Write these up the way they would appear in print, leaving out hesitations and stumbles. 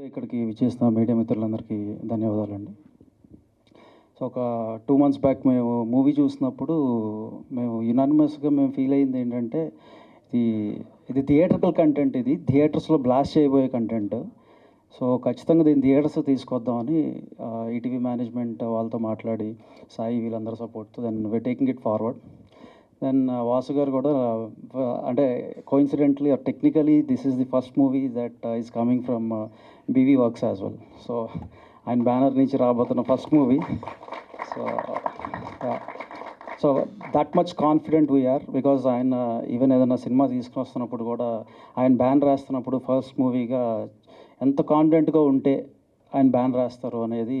ఇక్కడికి విచ్చేసిన మీడియా మిత్రులందరికీ ధన్యవాదాలండి. సో ఒక 2 months బ్యాక్ మేము మూవీ చూసినప్పుడు మేము యునానిమస్‌గా మేము ఫీల్ అయింది ఏంటంటే, ఇది ఇది థియేట్రికల్ కంటెంట్, ఇది థియేటర్స్‌లో బ్లాస్ట్ చేయబోయే కంటెంట్. సో ఖచ్చితంగా దీన్ని థియేటర్స్ తీసుకొద్దామని ఈటీవీ మేనేజ్మెంట్ వాళ్ళతో మాట్లాడి, సాయి వీళ్ళందరూ సపోర్ట్‌తో then we're taking it forward. Then Vasu garu కూడా అంటే coincidentally or technically this is the first movie that is coming from BV Works as well. So ఆయన బ్యానర్ నుంచి రాబోతున్న first movie. So that much confident we're because ఆయన ఈవెన్ ఏదైనా సినిమా తీసుకుని వస్తున్నప్పుడు కూడా ఆయన బ్యానర్ వేస్తున్నప్పుడు ఫస్ట్ మూవీగా ఎంత కాన్ఫిడెంట్గా ఉంటే ఆయన బ్యానర్ వేస్తారు అనేది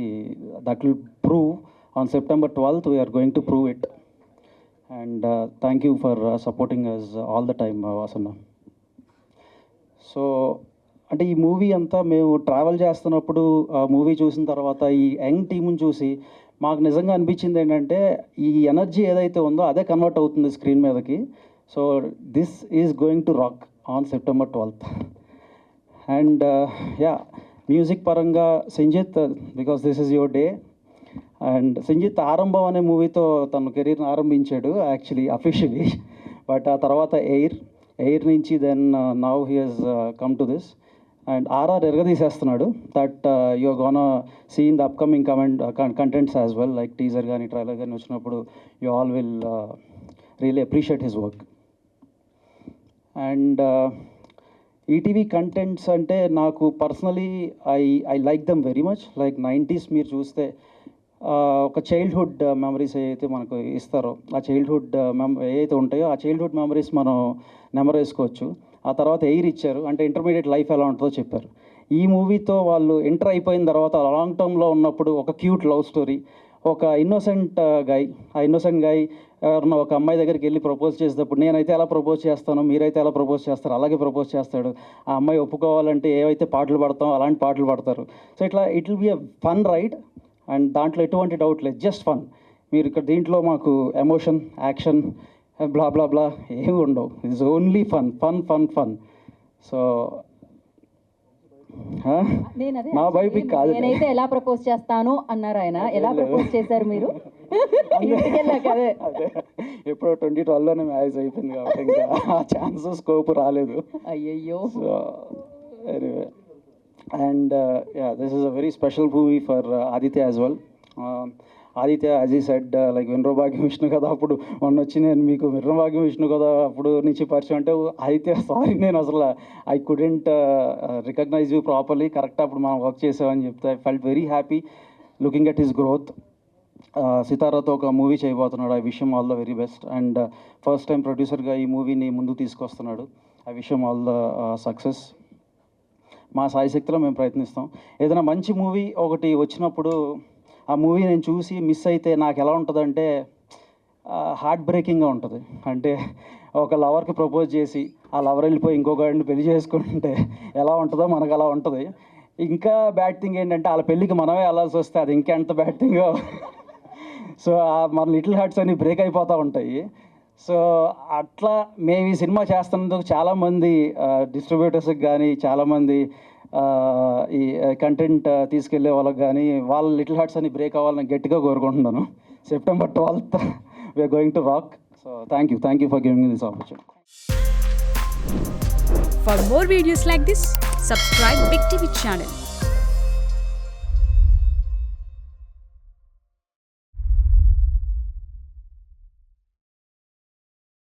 that will prove on September 12th. We're going to prove it. And thank you for supporting us all the time వాసన్న. సో అంటే ఈ మూవీ అంతా మేము ట్రావెల్ చేస్తున్నప్పుడు మూవీ చూసిన తర్వాత ఈ యంగ్ టీమ్ని చూసి మాకు నిజంగా అనిపించింది ఏంటంటే, ఈ ఎనర్జీ ఏదైతే ఉందో అదే కన్వర్ట్ అవుతుంది స్క్రీన్ మీదకి. So this is going to rock on September 12th. And yeah music పరంగా Sanjith, because this is your day. And Sanjith Aarambham అనే మూవీతో తన కెరీర్ని ఆరంభించాడు యాక్చువల్లీ అఫీషియలీ. బట్ ఆ తర్వాత ఎయిర్ నుంచి then now he has come to this. And RR ఎరగదీసేస్తున్నాడు. That you are gonna see in the upcoming contents as well, like teaser కానీ ట్రైలర్ కానీ వచ్చినప్పుడు you all will really appreciate his work. And ETV contents అంటే నాకు personally I like them very much. Like 90s మీరు చూస్తే ఒక childhood memories ఏవైతే మనకు ఇస్తారో, ఆ చైల్డ్హుడ్ ఏవైతే ఉంటాయో ఆ చైల్డ్హుడ్ మెమరీస్ మనం నెమరేసుకోవచ్చు. ఆ తర్వాత ఎయిర్ ఇచ్చారు, అంటే ఇంటర్మీడియట్ లైఫ్ ఎలా ఉంటుందో చెప్పారు. ఈ మూవీతో వాళ్ళు ఎంటర్ అయిపోయిన తర్వాత లాంగ్ టర్మ్లో ఉన్నప్పుడు ఒక క్యూట్ లవ్ స్టోరీ, ఒక ఇన్నోసెంట్ గై, ఆ ఇన్నోసెంట్ గై ఎవరన్నా ఒక అమ్మాయి దగ్గరికి వెళ్ళి ప్రపోజ్ చేసేటప్పుడు నేనైతే ఎలా ప్రపోజ్ చేస్తానో మీరైతే ఎలా ప్రపోజ్ చేస్తారో అలాగే ప్రపోజ్ చేస్తాడు. ఆ అమ్మాయి ఒప్పుకోవాలంటే ఏవైతే పాటలు పాడతామో అలాంటి పాటలు పాడతారు. సో ఇట్లా it will be a fun ride. And దాంట్లో ఎటువంటి డౌట్ లేదు, జస్ట్ ఫన్. మీరు ఇక్కడ దీంట్లో మాకు ఎమోషన్, యాక్షన్, బ్లా బ్లా బ్లా ఏమి ఉండవు. It's only fun fun fun fun. So మా బయోపిక్ కాదు, నేనైతే ఎలా ప్రపోజ్ చేస్తాను అన్నారు ఆయన. ఎలా ప్రపోజ్ చేశారు మీరు? ఎప్పుడో 2012లోనే మ్యారేజ్ అయిపోయింది కాబట్టి ఇంకా ఆ ఛాన్స్ స్కోప్ రాలేదు. అయ్యయ్యో. So anyway, and this is a very special movie for Aditya as well. Aditya, as he said, like వినరభాగ్యం విష్ణు కదా అప్పుడు మొన్న వచ్చి నేను మీకు వినరభాగ్యం విష్ణు కదా అప్పుడు నుంచి పరిచయం అంటే, ఆదిత్య సారీ నేను అసలు I couldn't recognise you properly. Correct అప్పుడు మనం వర్క్ చేసామని చెప్తే I felt very happy looking at his growth. సితారాతో ఒక మూవీ చేయబోతున్నాడు. I wish him all the very best. And first time ప్రొడ్యూసర్గా ఈ మూవీని ముందుకు తీసుకొస్తున్నాడు. I wish him all the success. మా సాయశక్తిలో మేము ప్రయత్నిస్తాం. ఏదైనా మంచి మూవీ ఒకటి వచ్చినప్పుడు ఆ మూవీ నేను చూసి మిస్ అయితే నాకు ఎలా ఉంటుందంటే హార్ట్ బ్రేకింగ్గా ఉంటుంది. అంటే ఒక లవర్కి ప్రపోజ్ చేసి ఆ లవర్ వెళ్ళిపోయి ఇంకొకరిని పెళ్లి చేసుకుంటే ఎలా ఉంటుందో మనకు అలా ఉంటుంది. ఇంకా బ్యాడ్ థింగ్ ఏంటంటే వాళ్ళ పెళ్ళికి మనమే వెళ్ళాల్సి వస్తే అది ఇంకా ఎంత బ్యాడ్ థింగ్. సో మన లిటిల్ హార్ట్స్ అన్ని బ్రేక్ అయిపోతూ ఉంటాయి. సో అట్లా మేము ఈ సినిమా చేస్తున్నందుకు చాలామంది డిస్ట్రిబ్యూటర్స్కి కానీ, చాలామంది ఈ కంటెంట్ తీసుకెళ్లే వాళ్ళకి కానీ వాళ్ళ లిటిల్ హార్ట్స్ అని బ్రేక్ అవ్వాలని గట్టిగా కోరుకుంటున్నాను. September 12th we're going to rock. So thank you for giving this opportunity. For more videos like this, subscribe Big TV channel.